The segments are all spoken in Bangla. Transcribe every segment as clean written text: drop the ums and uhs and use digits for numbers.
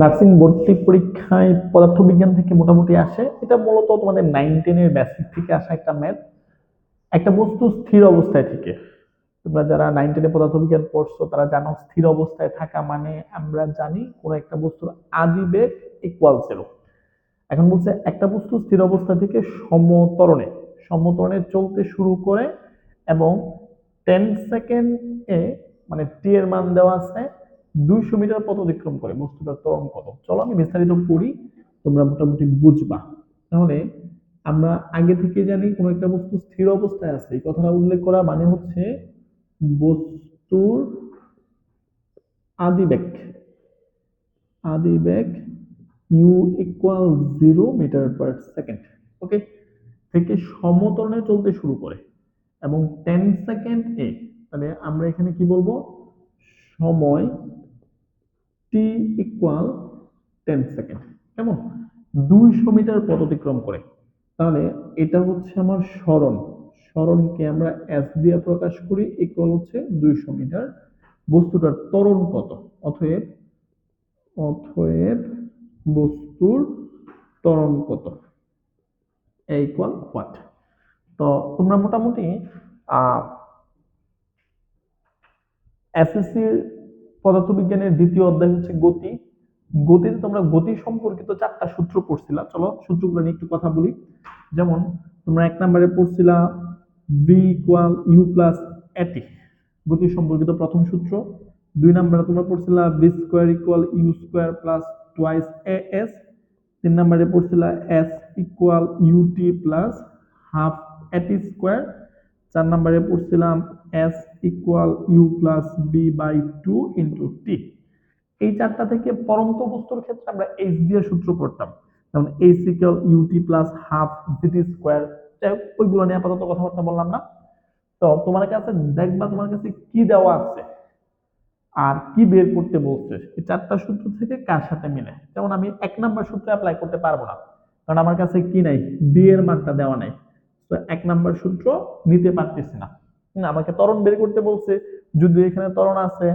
নার্সিং ভর্তি পরীক্ষায় পদার্থবিজ্ঞান থেকে মোটামুটি আসে। এটা মূলত তোমাদের 9-10 এর বেসিক থেকে আসা একটা ম্যাথ। একটা বস্তু স্থির অবস্থায় থেকে, তোমরা যারা 9-10 এ পদার্থবিজ্ঞান পড়ছো তারা জানো স্থির অবস্থায় থাকা মানে আমরা জানি কোন একটা বস্তুর আদিবেগ ইকুয়াল 0। এখন বলছে একটা বস্তু স্থির অবস্থা থেকে সমত্বরণে সমত্বরণে চলতে শুরু করে এবং 10 সেকেন্ডে, মানে টি এর মান দেওয়া আছে 200 মিটার পথ অতিক্রম করে বস্তুটার ত্বরণ কত। চলো আমি বিস্তারিত পড়ি, তোমরা মোটামুটি বুঝবা। তাহলে আমরা আগে থেকে জানি কোন একটা বস্তু স্থির অবস্থায় আছে, এই কথাটা উল্লেখ করা মানে হচ্ছে বস্তুর আদিবেগ আদিবেগ u equal 0 metre per second, okay, থেকে সমতলে চলতে শুরু করে এবং 10 সেকেন্ড এ, তাহলে আমরা এখানে কি বলবো, সময় টি ইকুয়াল 10 সেকেন্ড, কেমন, 200 মিটার পথ অতিক্রম করে। তাহলে এটা হচ্ছে আমার সরণ, সরণকে আমরা এস দিয়ে প্রকাশ করি, ইকুয়াল হচ্ছে 200 মিটার। বস্তুটার ত্বরণ কত, অতএব অতএব বস্তুর ত্বরণ কত, ইকুয়াল হোয়াট। তো তোমরা মোটামুটি এসএসসির পদার্থবিজ্ঞানের দ্বিতীয় অধ্যায় হচ্ছে গতি। গতিতে তোমরা গতি সম্পর্কিত 4টা সূত্র পড়ছিলা, চলো সূত্রগুলো নিয়ে একটু কথা বলি। যেমন তোমরা 1 নম্বরে পড়ছিলা v equal u plus a t, গতি সম্পর্কিত প্রথম সূত্র। 2 নম্বরে তোমরা পড়ছিলা v square equal u square plus twice a s. 3 নম্বরে পড়ছিলা s equal UT plus half এটি স্কোয়ার। 4 নম্বরে পড়ছিলাম s equal u plus b by 2 × t. এই 4টা থেকে পরন্ত বস্তুর ক্ষেত্রে আমরা এইচ দিয়ে সূত্র করতাম, যেমন H equal UT plus half G T square. ওইগুলো নিয়ে আপাতত কথাবার্তা বললাম না। তো তোমার কাছে দেখবা তোমার কাছে কি দেওয়া আছে আর কি বের করতে বলছে, এই 4টা সূত্র থেকে কার সাথে মিলে। যেমন আমি 1 নম্বর সূত্র অ্যাপ্লাই করতে পারবো না, কারণ আমার কাছে কি নাই, বি এর মানটা দেওয়া নাই। তো 1 নম্বর সূত্র নিতে পারতেছি না। আমাকে ত্বরণ বের করতে বলছে, যদি এখানে ত্বরণ আছে,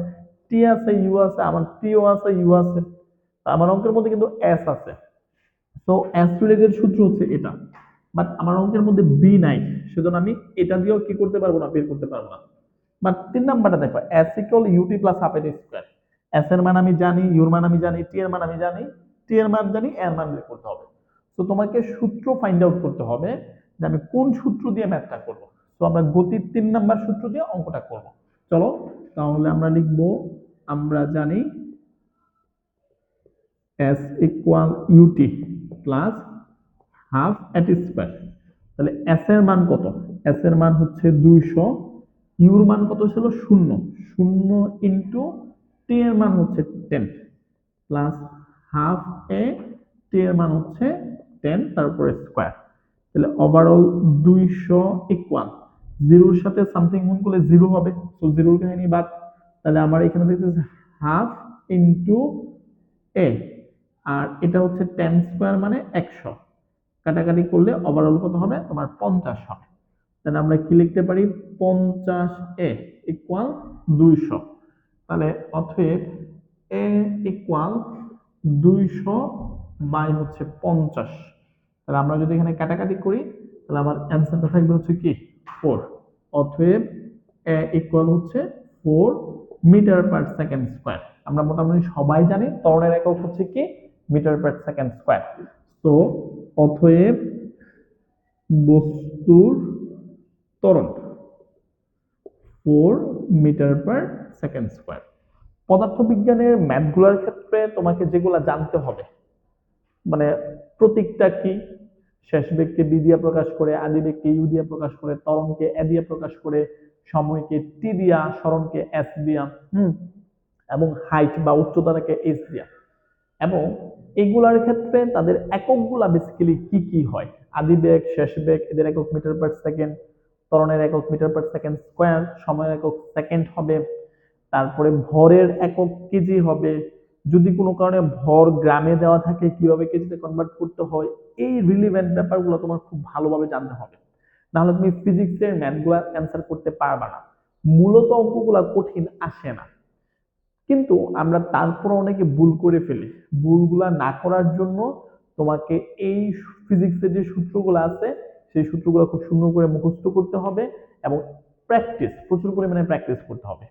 টি আছে, ইউ আছে, আমার টিও আছে, ইউ আছে, আমার অঙ্কের মধ্যে কিন্তু এস আছে। তো এস রিলেটেড সূত্র হচ্ছে এটা, বাট আমার অঙ্কের মধ্যে বি নাই, সেজন্য আমি এটা দিয়েও কি করতে পারবো না, বের করতে পারবো না। বাট 3 নম্বরটা দেখো, S equal UT plus half এটি স্কোয়ার। এস এর মান আমি জানি, ইউর মান আমি জানি, টি এর মান আমি জানি, টি এর মান জানি, এর মান বের করতে হবে। তো তোমাকে সূত্র ফাইন্ড আউট করতে হবে যে আমি কোন সূত্র দিয়ে ম্যাথটা করব। তো আমরা গতির 3 নম্বর সূত্র দিয়ে অঙ্কটা করব। চলো তাহলে আমরা লিখব, আমরা জানি S equal UT plus half এটি স্কোয়ার। তাহলে এস এর মান কত, এস এর মান হচ্ছে 200, ইউর মান কত ছিল, 0, 0 ইন্টু টি এর মান হচ্ছে 10 প্লাস হাফ এ, টি এর মান হচ্ছে 10 তারপরে স্কোয়ার। তাহলে ওভারঅল 200 ইকুয়াল, জিরোর সাথে সামথিং গুণ করলে 0 হবে, তো জিরোর কাহিনী বাদ। তাহলে আমার এখানে দেখতেছি হাফ ইন্টু এ, আর এটা হচ্ছে 10 স্কোয়ার মানে 100, কাটাকাটি করলে ওভারঅল কত হবে, তোমার 50 হবে। তাহলে আমরা কি লিখতে পারি, 50 এ ইকুয়াল 200। তাহলে অতএব এ ইকুয়াল 200 বাই হচ্ছে 50। তাহলে আমরা যদি এখানে কাটাকাটি করি, তাহলে আমার অ্যান্সারটা থাকবে হচ্ছে কি 4। অতএব এ ইকুয়াল হচ্ছে 4 মিটার পার সেকেন্ড স্কোয়ার। আমরা মোটামুটি সবাই জানি ত্বরণের একক হচ্ছে কি, মিটার পার সেকেন্ড স্কোয়ার। তো অতএব বস্তুর ত্বরণ 4 মিটার পার সেকেন্ড স্কোয়ার। পদার্থবিজ্ঞানের ম্যাথগুলোর ক্ষেত্রে তোমাকে যেগুলো জানতে হবে, মানে প্রতীকটা কি, শেষ বেগকে বি দিয়ে প্রকাশ করে, আদি বেগকে ইউ দিয়ে প্রকাশ করে, ত্বরণকে এ দিয়ে প্রকাশ করে, সময়কে টি দিয়া, সরণকে এস দিয়া, এবং হাইট বা উচ্চতাটাকে এইচ দিয়া। এবং এগুলার ক্ষেত্রে তাদের এককগুলা বেসিক্যালি কি কি হয়, আদি বেগ, শেষ বেগ, এদের একক মিটার পার সেকেন্ড, ত্বরণের একক মিটার পার সেকেন্ড স্কোয়ার, সময়ের একক সেকেন্ড হবে, তারপরে ভরের একক কেজি হবে, যদি কোনো কারণে ভর গ্রামে দেওয়া থাকে কিভাবে কেজিতে কনভার্ট করতে হয়। এই রিলিভেন্ট ব্যাপারগুলো তোমার খুব ভালোভাবে জানতে হবে, নাহলে তুমি ফিজিক্সের ম্যাথগুলো অ্যান্সার করতে পারবা না। মূলত অঙ্কগুলো কঠিন আসে না, কিন্তু আমরা তারপর অনেকে ভুল করে ফেলি। ভুলগুলা না করার জন্য তোমাকে এই ফিজিক্সের যে সূত্রগুলো আছে সেই সূত্রগুলো খুব সুন্দর করে মুখস্থ করতে হবে এবং প্রচুর পরিমাণে প্র্যাকটিস করতে হবে।